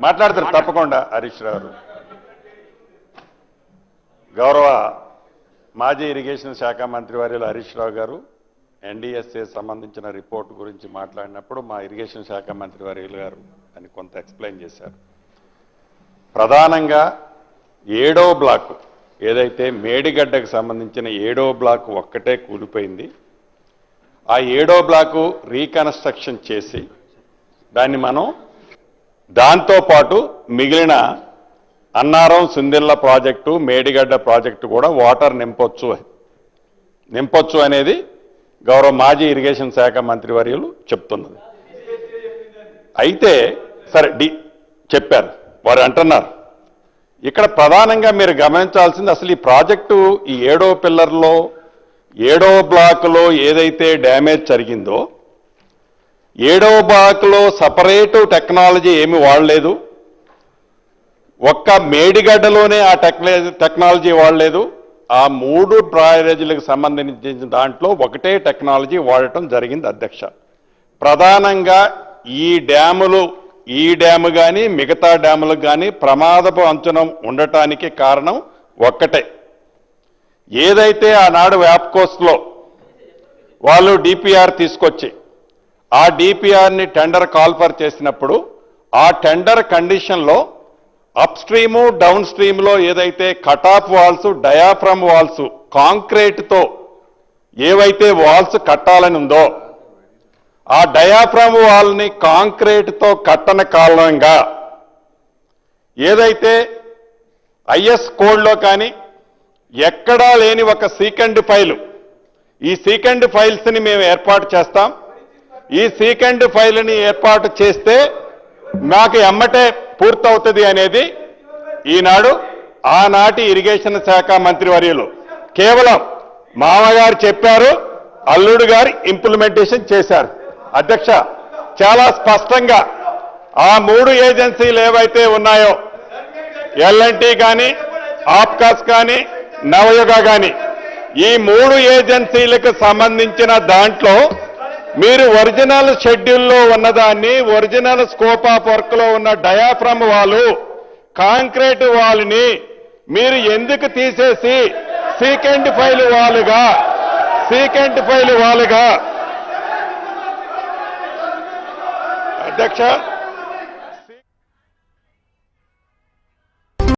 మాట్లాడతారు తప్పకుండా హరీష్ రావు. గౌరవ మాజీ ఇరిగేషన్ శాఖ మంత్రి వర్యులు హరీష్ రావు గారు ఎన్డీఎస్ఏ సంబంధించిన రిపోర్ట్ గురించి మాట్లాడినప్పుడు మా ఇరిగేషన్ శాఖ మంత్రి వర్యులు గారు అని కొంత ఎక్స్ప్లెయిన్ చేశారు. ప్రధానంగా 7వ బ్లాక్ ఏదైతే మేడిగడ్డకు సంబంధించిన 7వ బ్లాక్ ఒక్కటే కూలిపోయింది. ఆ 7వ బ్లాకు రీకన్స్ట్రక్షన్ చేసి దాన్ని మనం దాంతోపాటు మిగిలిన అన్నారం సుందిళ్ళ ప్రాజెక్టు మేడిగడ్డ ప్రాజెక్టు కూడా వాటర్ నింపొచ్చు అనేది గౌరవ మాజీ ఇరిగేషన్ శాఖ మంత్రి వర్యులు చెప్తున్నది. అయితే సరే చెప్పారు వారు అంటున్నారు. ఇక్కడ ప్రధానంగా మీరు గమనించాల్సింది అసలు ఈ ప్రాజెక్టు ఈ 7వ పిల్లర్లో 7వ బ్లాక్లో ఏదైతే డ్యామేజ్ జరిగిందో 7వ బ్లాక్లో సపరేటు టెక్నాలజీ ఏమి వాడలేదు. ఒక్క మేడిగడ్డలోనే ఆ టెక్నాలజీ వాడలేదు. ఆ 3 బ్యారేజీలకు సంబంధించిన దాంట్లో ఒకటే టెక్నాలజీ వాడటం జరిగింది అధ్యక్ష. ప్రధానంగా ఈ డ్యాము కానీ మిగతా డ్యాములకు కానీ ప్రమాదపు అంచున ఉండటానికి కారణం ఒక్కటే. ఏదైతే ఆనాడు వ్యాప్కోస్ట్లో వాళ్ళు డిపిఆర్ తీసుకొచ్చి ఆ డిపిఆర్ని టెండర్ కాల్ఫర్ చేసినప్పుడు ఆ టెండర్ కండిషన్లో అప్ స్ట్రీము డౌన్ స్ట్రీమ్లో ఏదైతే కటాఫ్ వాల్స్ డయాఫ్రమ్ వాల్స్ కాంక్రీట్తో ఏవైతే వాల్స్ కట్టాలని ఉందో ఆ డయాఫ్రమ్ వాల్ని కాంక్రీట్తో కట్టని కారణంగా ఏదైతే ఐఎస్ కోడ్లో కానీ ఎక్కడా లేని ఒక సీకండ్ ఫైలు ఈ సీకండ్ ఫైల్స్ని మేము ఏర్పాటు చేస్తాం. ఈ సీకండ్ ఫైల్ని ఏర్పాటు చేస్తే మాకు ఎమ్మటే పూర్తవుతుంది అనేది ఈనాడు ఆనాటి ఇరిగేషన్ శాఖ మంత్రి వర్యులు కేవలం మామగారు చెప్పారు, అల్లుడు గారు ఇంప్లిమెంటేషన్ చేశారు. అధ్యక్ష చాలా స్పష్టంగా ఆ 3 ఏజెన్సీలు ఏవైతే ఉన్నాయో ఎల్ఎన్టీ కానీ ఆప్కాస్ కానీ నవయుగ కానీ ఈ 3 ఏజెన్సీలకు సంబంధించిన దాంట్లో మీరు ఒరిజినల్ షెడ్యూల్లో ఉన్నదాన్ని ఒరిజినల్ స్కోప్ ఆఫ్ వర్క్లో ఉన్న డయాఫ్రమ్ వాలు కాంక్రీట్ వాల్ని మీరు ఎందుకు తీసేసి సీకెండ్ ఫైల్ వాలుగా అధ్యక్ష